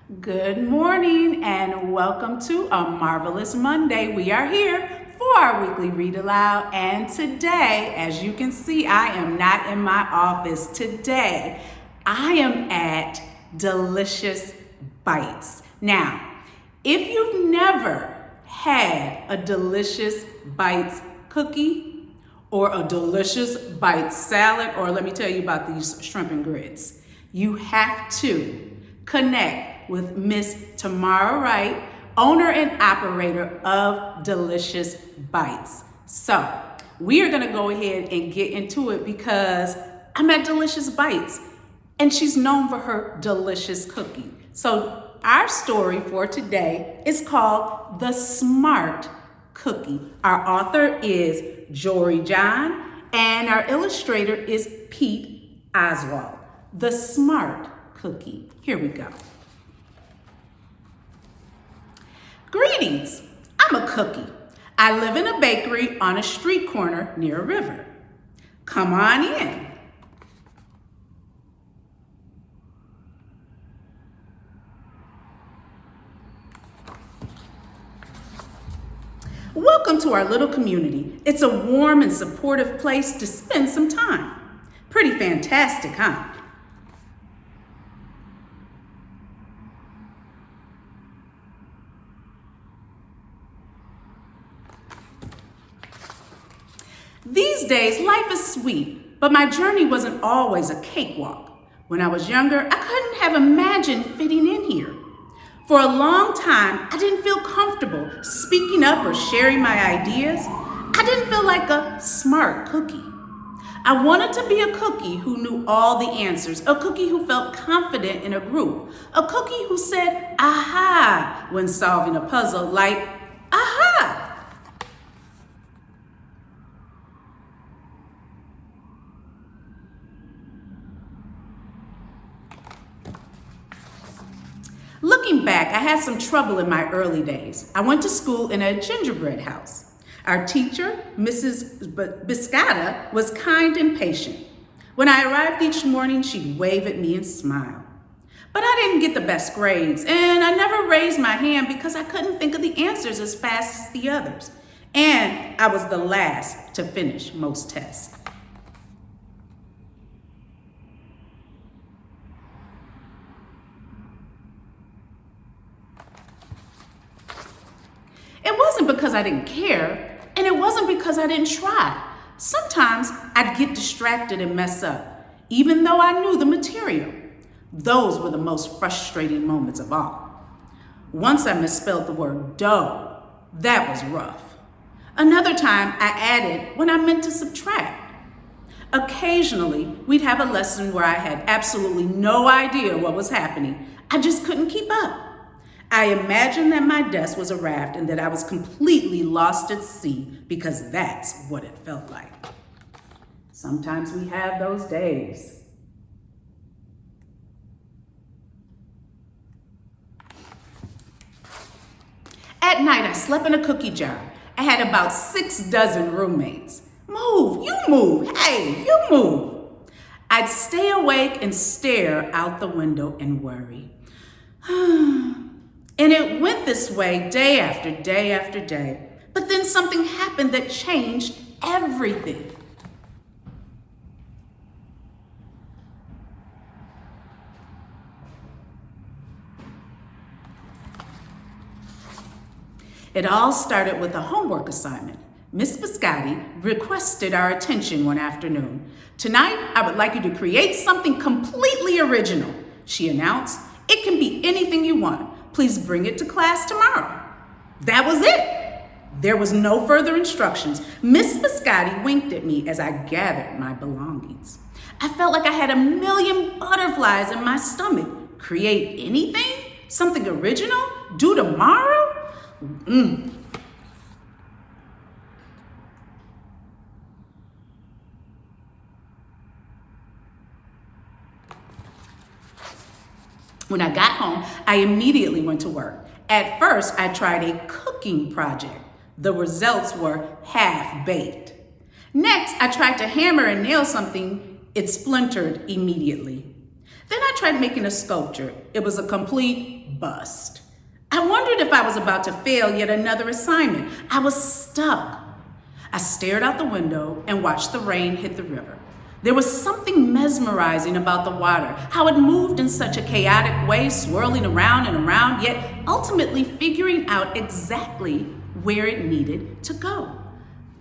Good morning and welcome to a marvelous Monday. We are here for our weekly read aloud, and today, as you can see, I am not in my office. Today, I am at Delicious Bites. Now, if you've never had a Delicious Bites cookie or a Delicious Bites salad, or let me tell you about these shrimp and grits, you have to connect with Miss Tomira Wright, owner and operator of Delicious Bites. So we are gonna go ahead and get into it because I'm at Delicious Bites and she's known for her delicious cookie. So our story for today is called The Smart Cookie. Our author is Jory John and our illustrator is Pete Oswald. The Smart Cookie. Here we go. Greetings, I'm a cookie. I live in a bakery on a street corner near a river. Come on in. Welcome to our little community. It's a warm and supportive place to spend some time. Pretty fantastic, huh? These days, life is sweet, but my journey wasn't always a cakewalk. When I was younger, I couldn't have imagined fitting in here. For a long time, I didn't feel comfortable speaking up or sharing my ideas. I didn't feel like a smart cookie. I wanted to be a cookie who knew all the answers, a cookie who felt confident in a group, a cookie who said, aha, when solving a puzzle, like, aha. Looking back, I had some trouble in my early days. I went to school in a gingerbread house. Our teacher, Mrs. Biscotta, was kind and patient. When I arrived each morning, she'd wave at me and smile. But I didn't get the best grades, and I never raised my hand because I couldn't think of the answers as fast as the others. And I was the last to finish most tests. It wasn't because I didn't care, and it wasn't because I didn't try. Sometimes I'd get distracted and mess up, even though I knew the material. Those were the most frustrating moments of all. Once I misspelled the word dough. That was rough. Another time I added when I meant to subtract. Occasionally, we'd have a lesson where I had absolutely no idea what was happening. I just couldn't keep up. I imagined that my desk was a raft and that I was completely lost at sea because that's what it felt like. Sometimes we have those days. At night, I slept in a cookie jar. I had about 6 dozen roommates. Move, you move, hey, you move. I'd stay awake and stare out the window and worry. And it went this way day after day after day. But then something happened that changed everything. It all started with a homework assignment. Miss Biscotti requested our attention one afternoon. Tonight, I would like you to create something completely original, she announced. It can be anything you want. Please bring it to class tomorrow. That was it. There was no further instructions. Miss Biscotti winked at me as I gathered my belongings. I felt like I had a million butterflies in my stomach. Create anything? Something original? Due tomorrow? When I got home, I immediately went to work. At first, I tried a cooking project. The results were half-baked. Next, I tried to hammer and nail something. It splintered immediately. Then I tried making a sculpture. It was a complete bust. I wondered if I was about to fail yet another assignment. I was stuck. I stared out the window and watched the rain hit the river. There was something mesmerizing about the water, how it moved in such a chaotic way, swirling around and around, yet ultimately figuring out exactly where it needed to go.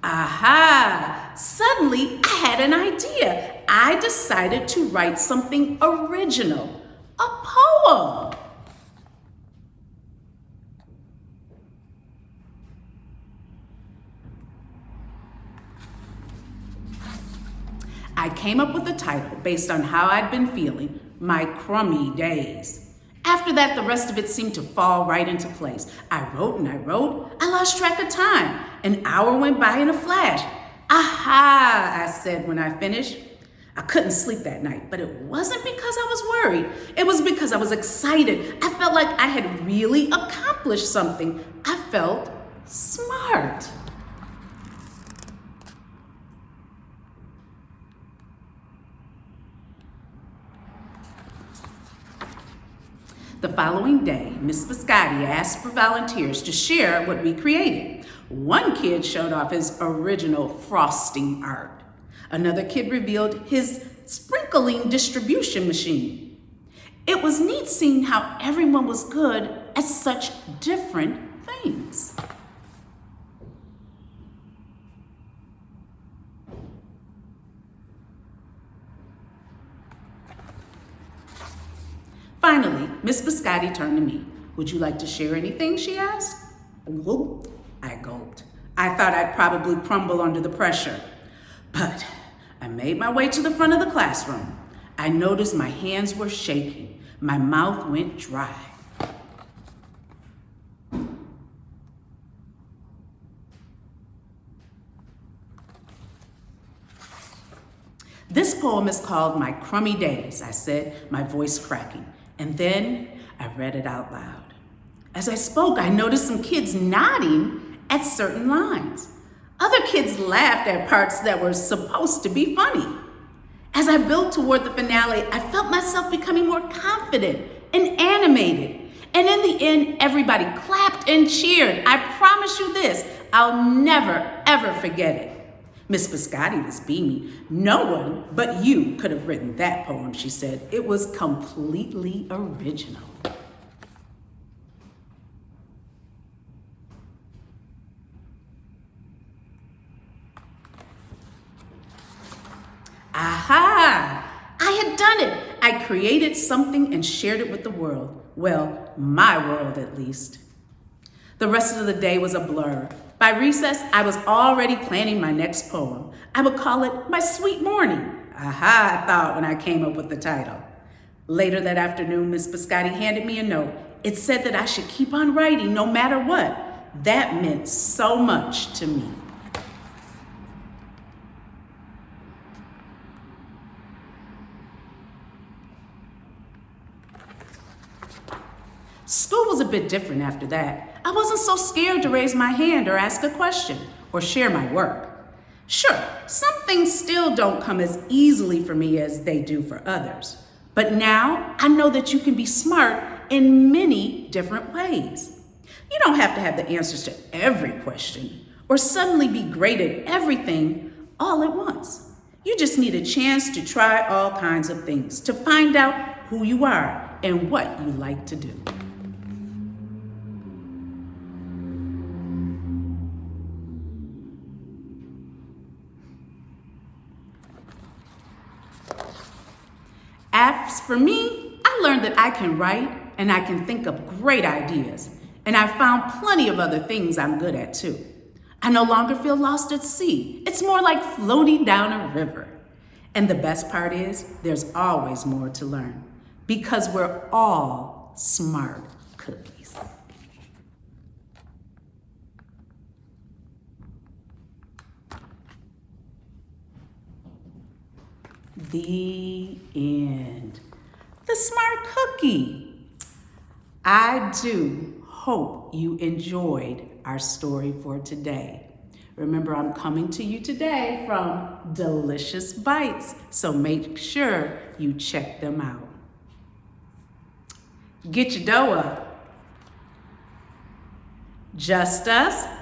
Aha! Suddenly, I had an idea. I decided to write something original, a poem. I came up with the title based on how I'd been feeling, my crummy days. After that, the rest of it seemed to fall right into place. I wrote and I wrote. I lost track of time. An hour went by in a flash. Aha, I said when I finished. I couldn't sleep that night, but it wasn't because I was worried. It was because I was excited. I felt like I had really accomplished something. I felt smart. The following day, Miss Biscotti asked for volunteers to share what we created. One kid showed off his original frosting art. Another kid revealed his sprinkling distribution machine. It was neat seeing how everyone was good at such different things. Finally, Miss Biscotti turned to me. Would you like to share anything, she asked. Whoop, I gulped. I thought I'd probably crumble under the pressure. But I made my way to the front of the classroom. I noticed my hands were shaking. My mouth went dry. This poem is called My Crummy Days, I said, my voice cracking. And then I read it out loud. As I spoke, I noticed some kids nodding at certain lines. Other kids laughed at parts that were supposed to be funny. As I built toward the finale, I felt myself becoming more confident and animated. And in the end, everybody clapped and cheered. I promise you this, I'll never, ever forget it. Miss Biscotti was beaming. No one but you could have written that poem, she said. It was completely original. Aha! I had done it. I created something and shared it with the world. Well, my world at least. The rest of the day was a blur. By recess, I was already planning my next poem. I would call it My Sweet Morning. Aha, I thought when I came up with the title. Later that afternoon, Miss Biscotti handed me a note. It said that I should keep on writing no matter what. That meant so much to me. School was a bit different after that. I wasn't so scared to raise my hand or ask a question or share my work. Sure, some things still don't come as easily for me as they do for others. But now I know that you can be smart in many different ways. You don't have to have the answers to every question or suddenly be great at everything all at once. You just need a chance to try all kinds of things, to find out who you are and what you like to do. As for me, I learned that I can write and I can think of great ideas. And I've found plenty of other things I'm good at too. I no longer feel lost at sea. It's more like floating down a river. And the best part is, there's always more to learn because we're all smart cookies. The end. The smart cookie. I do hope you enjoyed our story for today. Remember, I'm coming to you today from Delicious Bites, so make sure you check them out. Get your dough up. Just Us